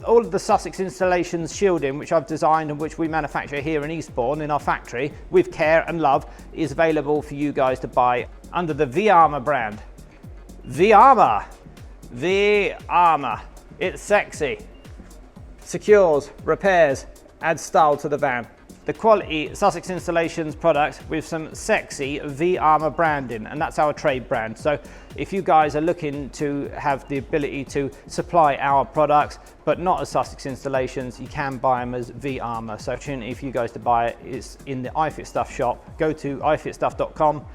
All of the Sussex Installations shielding, which I've designed and which we manufacture here in Eastbourne in our factory with care and love, is available for you guys to buy under the V-Armour brand. V-Armour. V-Armour. It's sexy. Secures, repairs, adds style to the van. The quality Sussex Installations product with some sexy V-Armour branding, and that's our trade brand. So if you guys are looking to have the ability to supply our products but not as Sussex Installations, you can buy them as V-Armour. So opportunity for you guys to buy it is in the iFitStuff shop. Go to ifitstuff.com,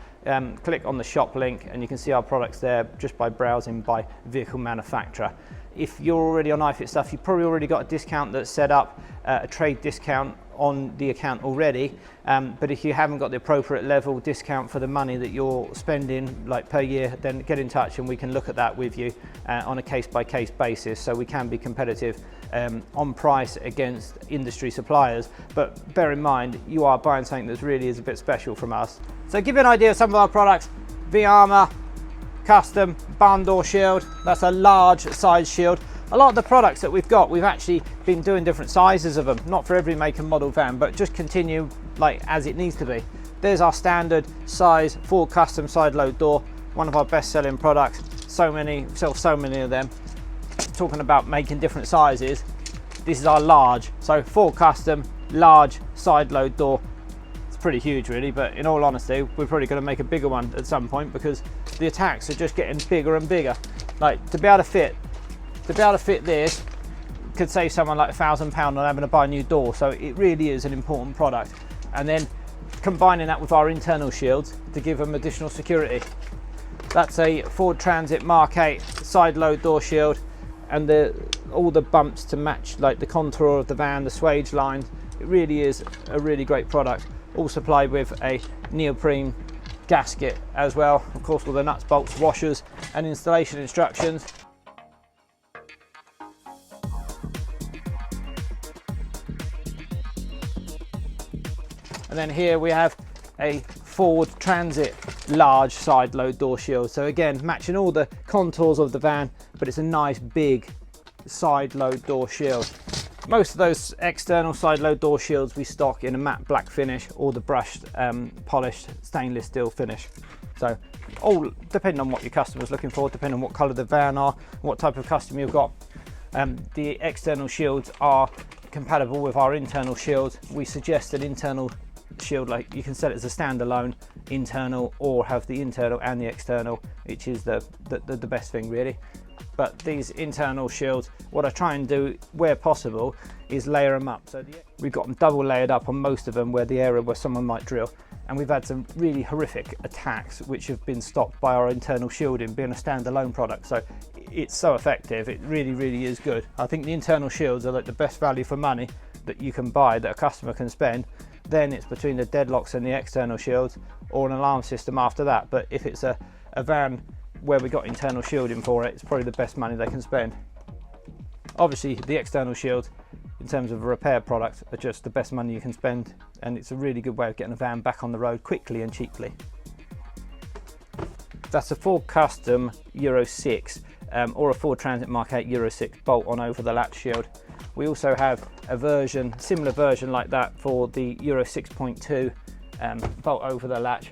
click on the shop link, and you can see our products there just by browsing by vehicle manufacturer. If you're already on iFitStuff, you've probably already got a discount that's set up, a trade discount on the account already, but if you haven't got the appropriate level discount for the money that you're spending like per year, then get in touch and we can look at that with you on a case-by-case basis, so we can be competitive on price against industry suppliers. But bear in mind, you are buying something that really is a bit special from us. So give you an idea of some of our products: V-Armour custom barn door shield, that's a large size shield. A lot of the products that we've got, we've actually been doing different sizes of them, not for every make and model van, but just continue like as it needs to be. There's our standard size full custom side load door, one of our best selling products. So many of them. Talking about making different sizes, this is our large, so full custom large side load door. It's pretty huge really, but in all honesty, we're probably going to make a bigger one at some point because the attacks are just getting bigger and bigger. Like to be able to fit this could save someone like £1,000 on having to buy a new door. So it really is an important product. And then combining that with our internal shields to give them additional security. That's a Ford Transit Mark 8 side load door shield, and all the bumps to match like the contour of the van, the swage lines. It really is a really great product. All supplied with a neoprene gasket as well. Of course, all the nuts, bolts, washers and installation instructions. And then here we have a Ford Transit large side load door shield. So again, matching all the contours of the van, but it's a nice big side load door shield. Most of those external side load door shields we stock in a matte black finish or the brushed polished stainless steel finish. So all depending on what your customer's looking for, depending on what colour the van are, what type of customer you've got. The external shields are compatible with our internal shields. We suggest an internal shield, like you can set it as a standalone internal or have the internal and the external, which is the best thing really. But these internal shields, what I try and do where possible is layer them up. So we've got them double layered up on most of them where the area where someone might drill, and we've had some really horrific attacks which have been stopped by our internal shielding being a standalone product. So it's so effective, it really is good. I think the internal shields are like the best value for money that you can buy, that a customer can spend. Then it's between the deadlocks and the external shields, or an alarm system after that. But if it's a van where we got internal shielding for it, it's probably the best money they can spend. Obviously the external shields in terms of a repair product are just the best money you can spend, and it's a really good way of getting a van back on the road quickly and cheaply. That's a Ford Custom Euro 6 or a Ford Transit Mark 8 Euro 6 bolt on over the latch shield. We also have a similar version like that for the Euro 6.2 bolt over the latch,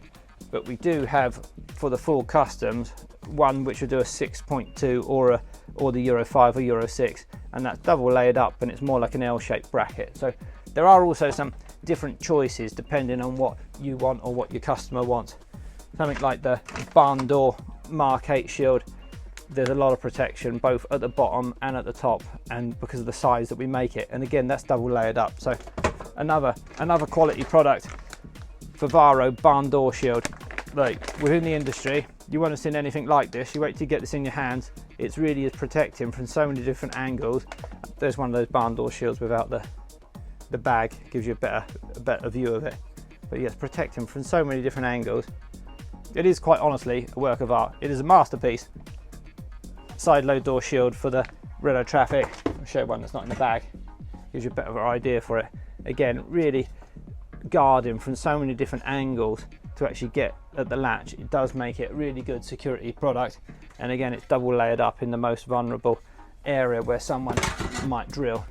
but we do have for the Ford Customs one which will do a 6.2 or the Euro 5 or Euro 6, and that's double layered up and it's more like an L-shaped bracket. So there are also some different choices depending on what you want or what your customer wants. Something like the barn door Mark 8 shield, there's a lot of protection both at the bottom and at the top, and because of the size that we make it, and again that's double layered up. So another quality product for Varo barn door shield. Like within the industry, you won't have seen anything like this. You wait till you get this in your hands, it's really is protecting from so many different angles. There's one of those barn door shields without the bag, gives you a better view of it, but yes, protecting from so many different angles. It is quite honestly a work of art. It is a masterpiece. Side load door shield for the Renault Traffic. I'll show you one that's not in the bag, gives you a better idea for it. Again, really guarding from so many different angles to actually get at the latch. It does make it a really good security product, and again it's double layered up in the most vulnerable area where someone might drill.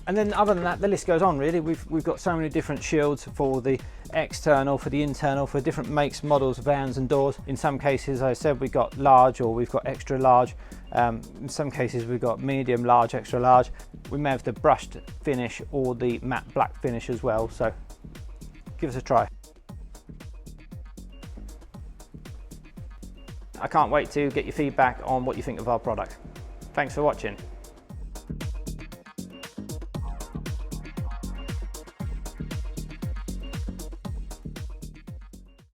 And then other than that, the list goes on really. We've got so many different shields for the external, for the internal, for different makes, models, vans and doors. In some cases, as I said, we've got large or we've got extra large. In some cases we've got medium, large, extra large. We may have the brushed finish or the matte black finish as well, so give us a try. I can't wait to get your feedback on what you think of our product. Thanks for watching.